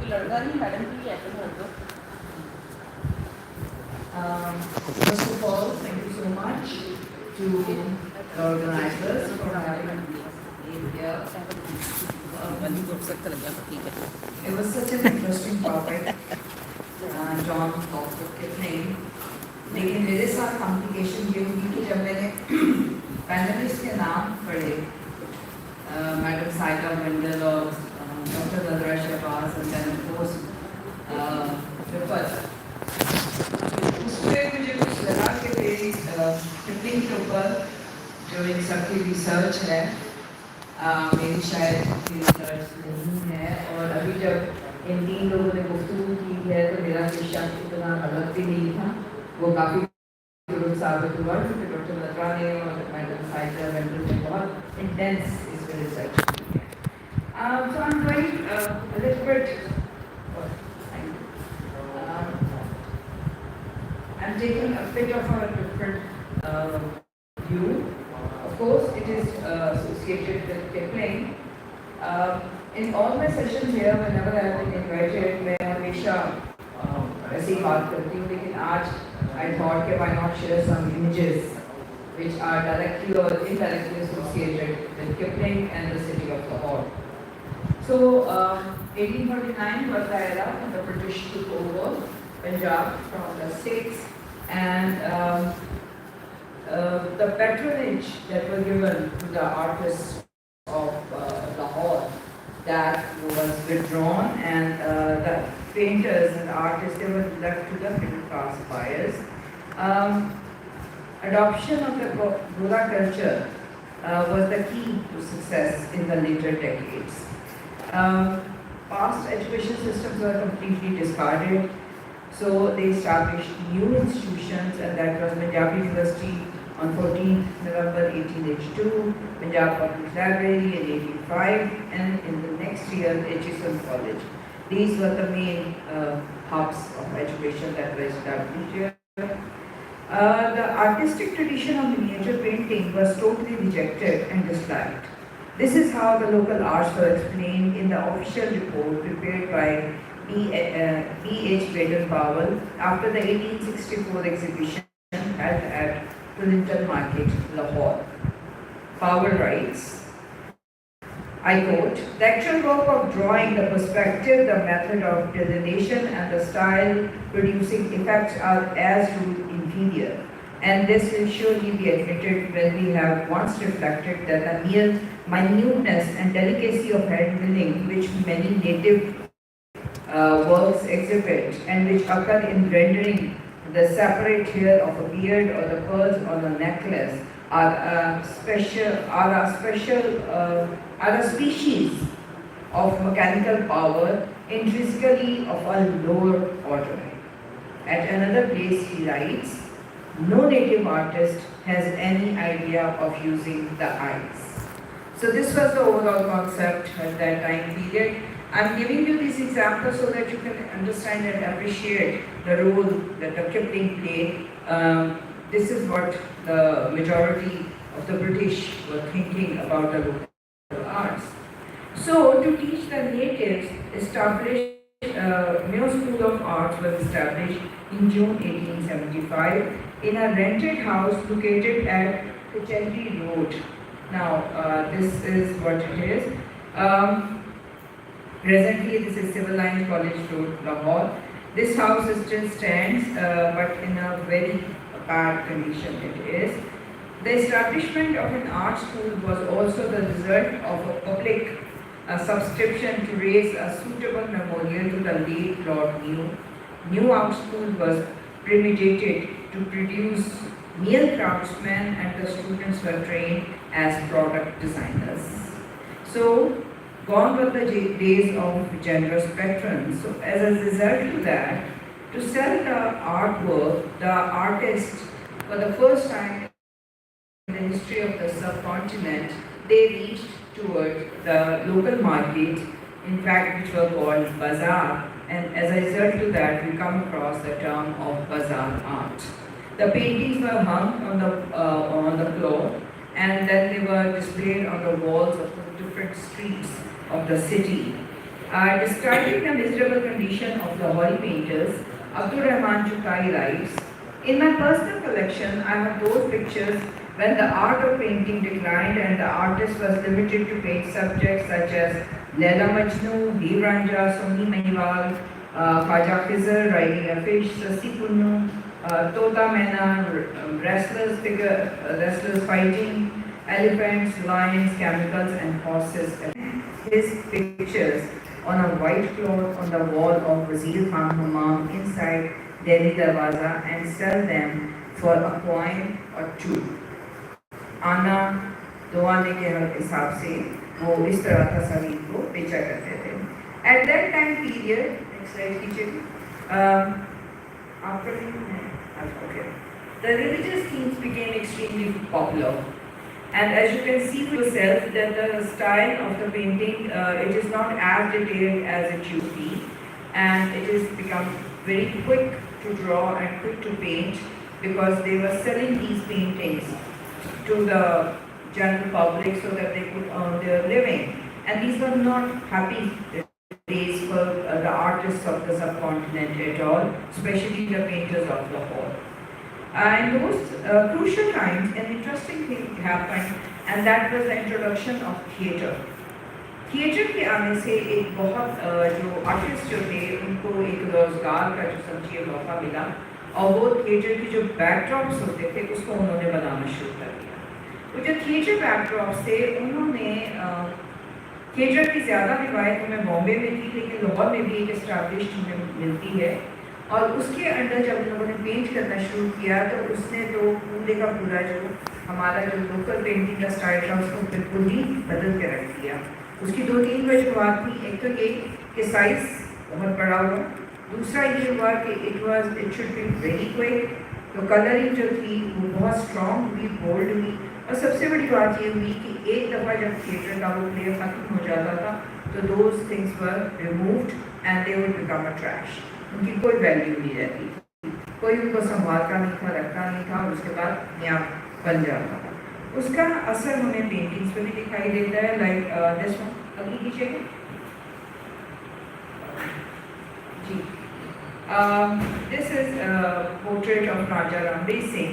First of all, thank you so much to the organizers for having me here. It was such an interesting topic, John Lockwood Kipling. लेकिन मेरे साथ complication ये हुई कि जब मैंने पैनलिस्ट के नाम पढ़े मैडम साइका मंडल और doctor Nadra Shahbaz and then of course उसमें मुझे कुछ लगा कि मेरी किपलिंग के ऊपर जो इन सबकी रिसर्च है मेरी शायद रिसर्च नहीं है और अभी जब इन 3 लोगों ने गुफ्तगू की है तो मेरा विषय इतना अलग भी नहीं था वो काफ़ी साबित हुआ क्योंकि डॉक्टर नदरा ने और मैडम साइका मंडल ने बहुत इंटेंस इसमें रिसर्च की है। So I'm going a little bit I'm taking a bit of a different view. Of course, it is associated with Kipling. In all my sessions here, whenever I have been invited, मैं हमेशा ऐसी बात करती हूँ, लेकिन आज I thought कि why not share some images which are directly or indirectly associated with Kipling and the city of Lahore. So, 1849 was the era when the British took over Punjab from the Sikhs, and the patronage that was given to the artists of Lahore, that was withdrawn, and the painters and artists, they were left to the middle class buyers. Adoption of the Gora culture was the key to success in the later decades. Past education systems were completely discarded, so they established new institutions, and that was Punjab University on 14th November 1882, Punjab Public Library in 1885, and in the next year, HSM College. These were the main hubs of education that were established here. The artistic tradition of miniature painting was totally rejected and disliked. This is how the local arts were explained in the official report prepared by B.H. Baden-Powell after the 1864 exhibition held at Clinton Market, Lahore. Powell writes, I quote, the actual work of drawing, the perspective, the method of delineation and the style producing effects are as rule inferior. And this will surely be admitted when we have once reflected that the mere minuteness and delicacy of handling which many native works exhibit and which occur in rendering the separate hair of a beard or the pearls on a necklace are a species of mechanical power intrinsically of a lower order. At another place he writes, no native artist has any idea of using the eyes. So this was the overall concept at that time period. I'm giving you these examples so that you can understand and appreciate the role that the Kipling played. This is what the majority of the British were thinking about the local arts. So to teach the natives, New School of Arts was established in June 1875 in a rented house located at Kachari Road. Now, this is what it is. Presently, this is Civil Lines College Road, Lahore. This house still stands, but in a very bad condition it is. The establishment of an art school was also the result of a public subscription to raise a suitable memorial to the late Lord New. New art school was premeditated to produce male craftsmen, and the students were trained as product designers. So, gone were the days of generous patrons. So, as a result of that, to sell the artwork, the artists, for the first time in the history of the subcontinent, they reached toward the local market, in fact, which were called bazaar, and as a result of that, we come across the term of bazaar art. The paintings were hung on the floor, and then they were displayed on the walls of the different streets of the city. Describing the miserable condition of Lahori painters, Abdul Rahman Chukai writes, "In my personal collection, I have those pictures when the art of painting declined and the artist was limited to paint subjects such as Laila Majnu, Dev Ranja, Soni Mahiwal, Khwaja Khizr riding a fish, Sasi Punnu, Tota Mena, wrestlers fighting, elephants, lions, chemicals, and horses." His pictures on a white cloth on the wall of Wazir Khan Hammam inside Delhi Darwaza and sell them for a coin or two. आना दो आने के हिसाब से वो इस तरह तस्वीर को बेचा करते थे. At that time period, next slide कीजिए. After okay, the religious themes became extremely popular. And as you can see for yourself that the style of the painting, it is not as detailed as it should be, and it has become very quick to draw and quick to paint because they were selling these paintings to the general public so that they could earn their living. And these were not happy days for the artists of the subcontinent at all, especially the painters of Lahore. In those crucial times, an interesting thing happened, and that was the introduction of theatre. Theatre के आने से एक बहुत जो artist जो थे उनको एक रोजगार का जो समझिए मौका मिला और वो थिएटर की जो बैकड्रॉप्स होते थे उसको उन्होंने बनाना शुरू कर दिया. वो जो थिएटर बैकड्रॉप से उन्होंने थिएटर की ज़्यादा रिवायत हमें बॉम्बे में थी लेकिन लाहौर में भी एक एस्टैब्लिश्ड हमें मिलती है. और उसके अंदर जब लोगों ने पेंट करना शुरू किया तो उसने तो पूरे का पूरा जो हमारा जो लोकल पेंटिंग का स्टाइल था उसको बिल्कुल ही बदल के रख दिया. उसकी दो तीन वजूहत थी. एक तो ये कि साइज बहुत बड़ा हुआ, दूसरा ये हुआ कि it should be very quick. तो कलरिंग जो थी वो बहुत स्ट्रॉन्ग हुई, बोल्ड हुई. और सबसे बड़ी बात ये हुई कि एक दफ़ा जब थिएटर का वो प्ले ख़त्म हो जाता था तो those things were removed and they would become a trash. उनकी कोई वैल्यू नहीं रहती थी, कोई उनको संभालता नहीं था, रखता नहीं था और उसके बाद नया बन जाता था. उसका असर हमें पेंटिंग्स पे भी दिखाई देता है. लाइक दिस वन अभी कीजिएगा जी. This is portrait of Raja Ramdev Singh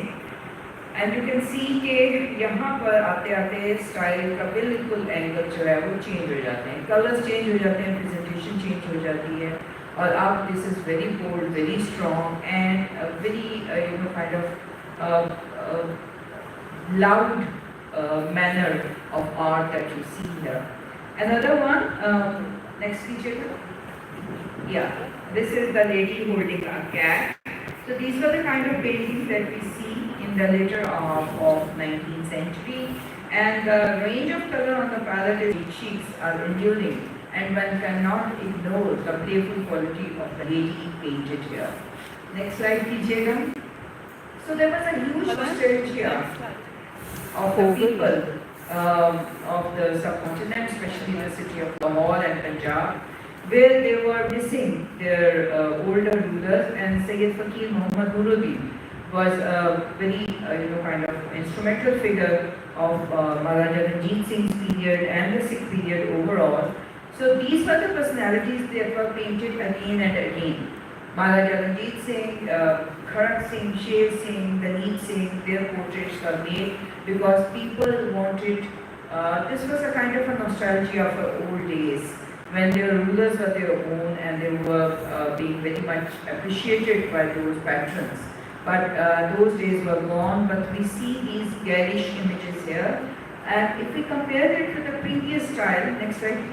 and you can see कि यहाँ पर आते आते स्टाइल का बिल्कुल एंगल जो है वो चेंज हो जाते हैं, कलर्स चेंज हो जाते हैं, प्रेजेंटेशन चेंज हो जाती है. और अब this is very bold, very strong and very kind of loud manner of art that you see here. Another one, next feature. Yeah, this is the lady holding a cat. So these were the kind of paintings that we see in the later of 19th century. And the range of color on the palette sheets are enduring, and one cannot ignore the playful quality of the lady painted here. Next slide, please. So there was a huge nostalgia of the people of the subcontinent, especially the city of Lahore and Punjab, where they were missing their older rulers, and Sayyid Fakir Muhammad Nuruddin was a very kind of instrumental figure of Maharaja Ranjit Singh's period and the Sikh period overall. So these were the personalities that were painted again and again. Maharaja Ranjit Singh, Kharak Singh, Sher Singh, Daneet Singh, their portraits were made because people wanted, this was a kind of a nostalgia of the old days when their rulers were their own and they were being very much appreciated by those patrons. But those days were gone, but we see these garish images here. And if we compare it to the previous style, next slide.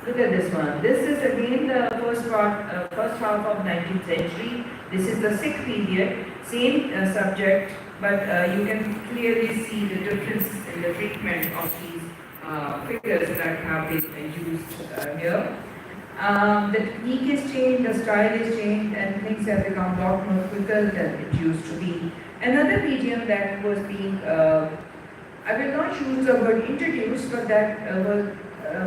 Look at this one. This is again the first half of 19th century. This is the Sikh period. Same subject, but you can clearly see the difference in the treatment of these figures that have been used here. The technique is changed, the style is changed, and things have become a lot more quicker than it used to be. Another medium that was being, I will not use the word introduced, but that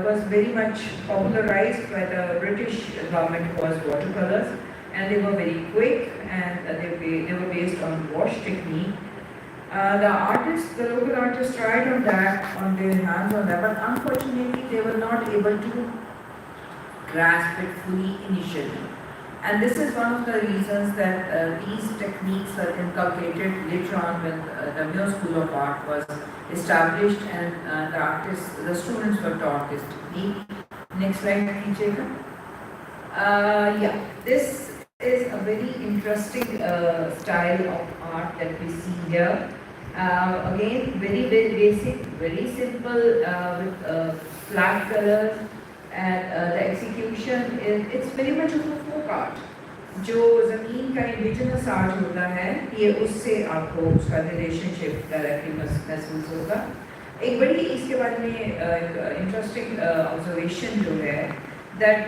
was very much popularized by the British government was watercolors, and they were very quick and they were based on wash technique. The local artists tried on that, on their hands on that, but unfortunately they were not able to grasp it fully initially. And this is one of the reasons that these techniques are inculcated later on when the Myo School of Art was established and the students were taught this technique. Next slide, Kijeka. Yeah, this is a very interesting style of art that we see here. Again, very basic, very simple with flat colors, and the execution is it's very much of a folk art. जो ज़मीन का indigenous art होता है ये उससे आपको उसका relationship directly महसूस होगा। एक बड़ी इसके बारे में इंटरेस्टिंग ऑब्जर्वेशन जो है that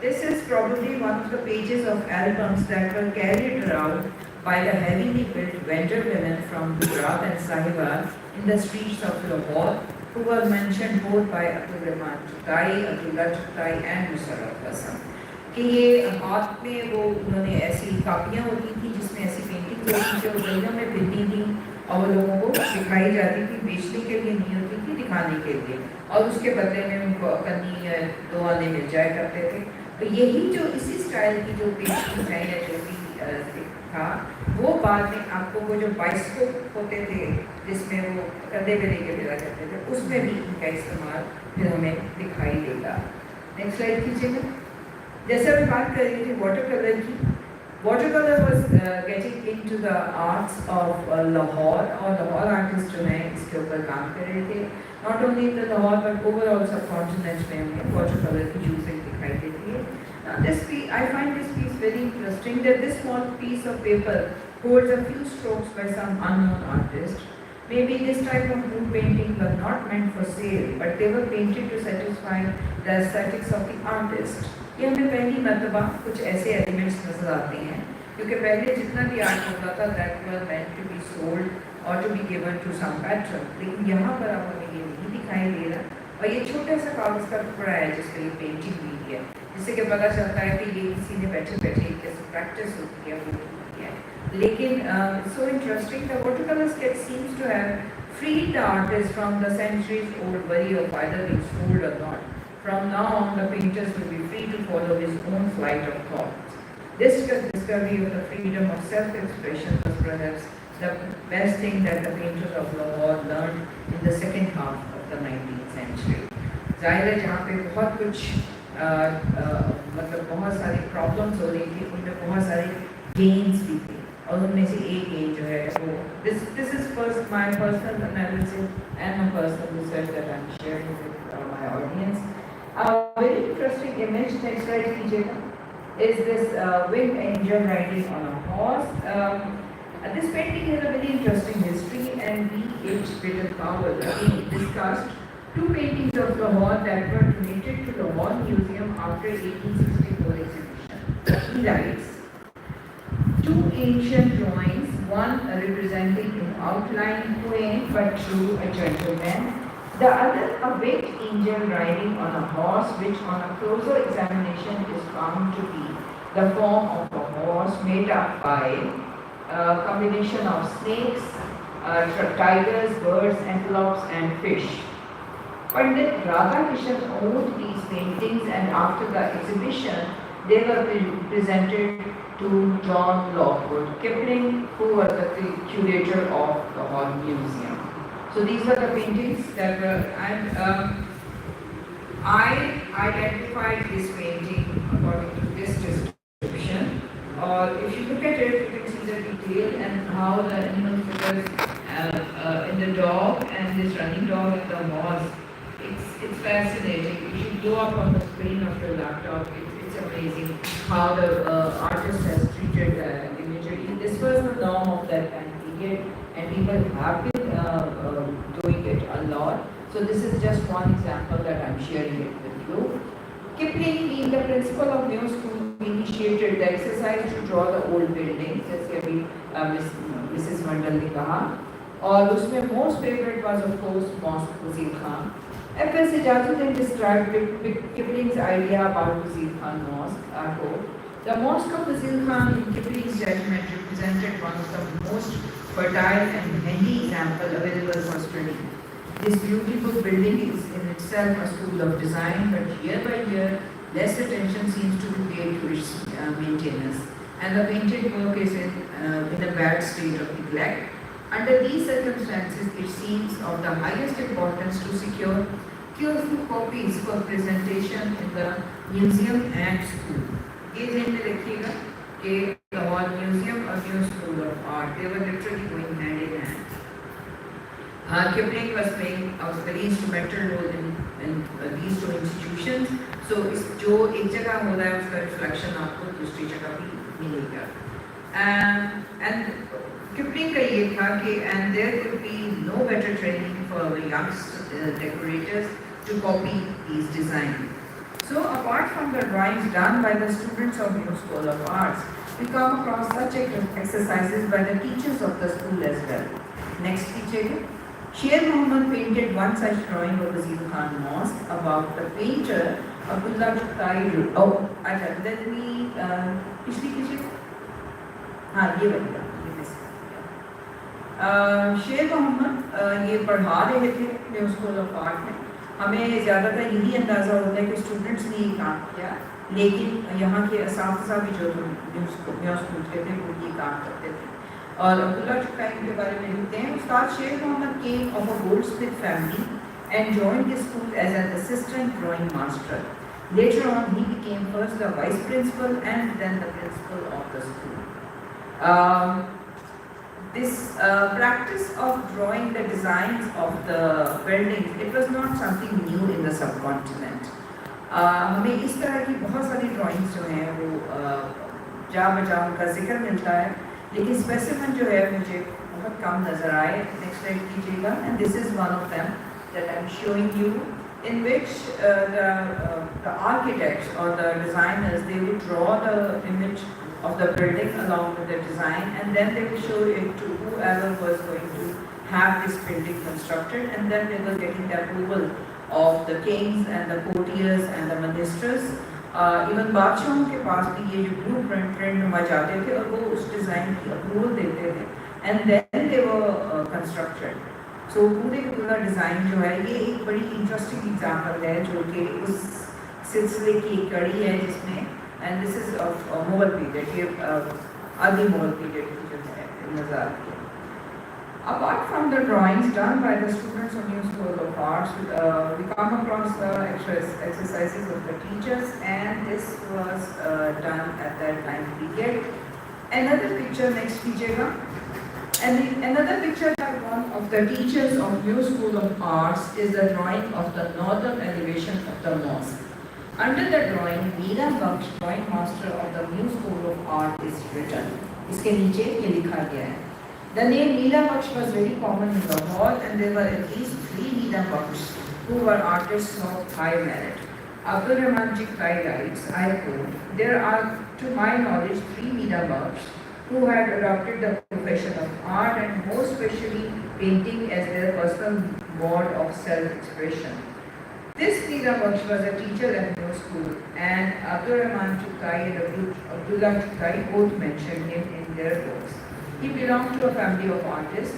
this is probably one of the pages of albums that were carried around by the heavily built vendor women from Gujarat and Sahiwal in the streets of Lahore, who were mentioned both by Abdul Rahman Chutai, Abdullah Chutai and Musharraf Hasan. कि ये हाथ में वो उन्होंने ऐसी कापियाँ होती थी जिसमें ऐसी पेंटिंग होती थी और गलियों में फिरती थी और वो लोगों को दिखाई जाती थी, बेचने के लिए नहीं होती थी, दिखाने के लिए, और उसके बदले में उनको कन्नी दो आने मिल जाया करते थे। तो यही जो इसी स्टाइल की जो पेंटिंग है या जो भी था वो बाद में आपको वो जो बाइस्कोप होते थे जिसमें वो कंधे पे लेके फिरा करते थे उसमें भी इनका इस्तेमाल फिर हमें दिखाई देगा। नेक्स्ट स्लाइड कीजिएगा। जैसे मैं बात कर रही थी वाटर कलर की, water colour was getting in to the arts of Lahore, और लाहौर आर्टिस्ट जो हैं इसके ऊपर काम कर रहे थे। Not only the Lahore but overall सब कॉन्टिनेंट में हमें वाटर कलर की यूजिंग दिखाई देती है। This piece, I find this piece very interesting that this small piece of paper holds a few strokes by some unknown artist. Maybe this type of mood painting was not meant for sale, but they were painted to satisfy the aesthetics of the artist. ये हमें पहली मर्तबा कुछ ऐसे elements नजर आते हैं क्योंकि पहले जितना भी आर्ट होता था that was meant to be sold or to be given to some patron, लेकिन यहाँ पर अब हमें ये नहीं दिखाई दे रहा और ये छोटा सा कागज का टुकड़ा है जिसपे ये पेंटिंग हुई है, जिससे कि पता चलता है कि ये किसी ने बैठे बैठे कैसे प्रैक्टिस होती है वो होती है। लेकिन so interesting, the watercolor sketch seems to have freed the artist from the centuries old worry of either being sold or not. From now on, the painters will be free to follow his own flight of thoughts. This discovery of the freedom of self-expression was perhaps the best thing that the painters of Lahore learned in the second half of the 19th century. जाहिर है जहाँ पे बहुत कुछ मतलब बहुत सारी problems हो रही थी, उनमें बहुत सारे गेन्स भी थे और उनमें से एक गेन जो है वो this is first my personal analysis and my personal research that I'm sharing with my audience. A very interesting image, next slide कीजिएगा, is this winged angel riding on a horse. This painting has a very interesting history, and we H. Powell again discussed two paintings of Lahore that were donated to the Lahore Museum after 1864 exhibition. He writes, two ancient drawings, one representing in outline quaint but true a gentleman, the other a winged angel riding on a horse, which on a closer examination is found to be the form of a horse made up by a combination of snakes, tigers, birds, antelopes and fish. Pandit Radhakrishnan owned these paintings, and after the exhibition they were presented to John Lockwood, Kipling, who was the curator of the Lahore Museum. So these are the paintings that were, and I identified this painting according to this description. Or if you look at it, you can see the detail and how the animal figures in the dog and this running dog and the horse. It's fascinating. You should go up on the screen of your laptop. It's amazing how the artist has treated the imagery. This was the norm of that time period, and people have been doing it a lot. So this is just one example that I'm sharing it with you. Kipling, being the principal of Myo School, initiated the exercise to draw the old buildings, जैसे अभी Mrs. Mandal ने कहा, और उसमें most favorite was of course Mosque Wazir Khan. F.S. Ijazuddin described Kipling's idea about Wazir Khan Mosque. I quote, the Mosque of Wazir Khan in Kipling's judgment represented one of the most fertile and handy example available for study. This beautiful building is in itself a school of design, but year by year Less attention seems to be paid to its maintenance, and the painted work is in a bad state of neglect. Under these circumstances, it seems of the highest importance to secure careful copies for presentation in the museum and school. ये ध्यान में रखिएगा कि the whole museum or new school of art, they were literally going hand in hand. Kipling was playing a very instrumental role in these two institutions. So इस जो एक जगह हो रहा है उसका reflection आपको दूसरी जगह भी मिलेगा. And Kipling का ये था कि and there could be no better training for the young decorators to copy these designs. So apart from the drawings done by the students of New School of Arts, we come across such exercises by the teachers of the school as well. Next feature. Sher Mohammed painted one such drawing of the Wazir Khan Mosque about the painter Abdullah Chukai. Oh, let me. पिछली कीजिए. हाँ ये वाली ये miss. शेर मोहम्मद ये पढ़ा रहे थे न्यू स्कूल ऑफ आर्ट में. हमें ज़्यादातर यही अंदाज़ा होता है कि स्टूडेंट्स ने ये काम किया, लेकिन यहाँ के असातिज़ा भी जो न्यू स्कूल के थे वो ये काम करते थे. और अब्दुल्ला चुकाई के बारे में लिखते हैं, Ustad Sher Mohammad came of a goldsmith family and joined the school as an assistant drawing master. Later on, he became first the vice principal and then the principal of the school. This practice of drawing the designs of the buildings, it was not something new in the subcontinent. हमें इस तरह की बहुत सारी drawings जो हैं वो जा बजा उनका जिक्र मिलता है, लेकिन specimen जो है मुझे बहुत कम नज़र आए. Next slide कीजिएगा. And this is one of them that I am showing you, in which the architects or the designers, they would draw the image of the building along with the design, and then they would show it to whoever was going to have this building constructed, and then they were getting the approval of the kings and the courtiers and the ministers. Even बादशाहों के पास भी ये जो blueprint print नुमा जाते थे और वो उस डिज़ाइन की approval देते थे, and then they were constructed. So पूरे का पूरा डिज़ाइन जो है ये एक बड़ी इंटरेस्टिंग एग्जाम्पल है जो कि उस सिलसिले की एक कड़ी है जिसमें, and this is of Mughal period, ये आदि मुगल पीरियड की जो है नज़र आती है. Apart from the drawings done by the students of New School of Arts, we come across the exercises of the teachers, and this was done at that time period. Another picture, next कीजिएगा. And another picture by one of the teachers of New School of Arts is the drawing of the northern elevation of the mosque. Under the drawing, Meera Baksh, drawing master of the New School of Art, is written. इसके नीचे ये लिखा गया है. The name Meera Baksh was very common in Lahore, and there were at least 3 Meera Baksh who were artists of high merit. Abdul Rahman Jikai writes, I quote, there are, to my knowledge, 3 Meera Baksh who had adopted the profession of art and more especially painting as their personal mode of self-expression. This Meera Baksh was a teacher at New School, and Abdul Rahman Chukai and Abdullah Chukai both mentioned him in their books. He belonged to a family of artists.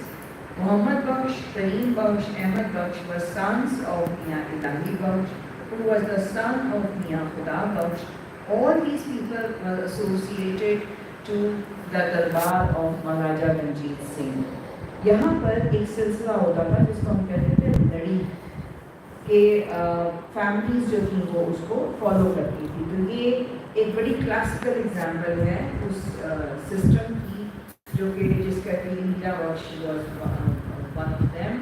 Muhammad Baksh, Kareem Baksh, Ahmed Baksh were sons of Mian Ilahi Baksh, who was the son of Mian Khuda Baksh. All these people were associated to the दरबार of महाराजा रंजीत सिंह. यहाँ पर एक सिलसिला होता था जिसको हम कहते थे लड़ी के फैमिलीज जो थी वो उसको फॉलो करती थी. तो ये एक बड़ी क्लासिकल एग्जाम्पल है उस सिस्टम की जो कि जिसका मीरा बख्श was one of them.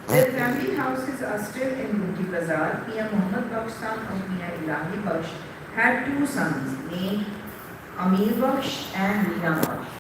Their family houses are still in Ruti Bazaar. Mian Muhammad Baksh, son of Mian Ilahi Baksh, had 2 sons named Amir Baksh and Meena Baksh.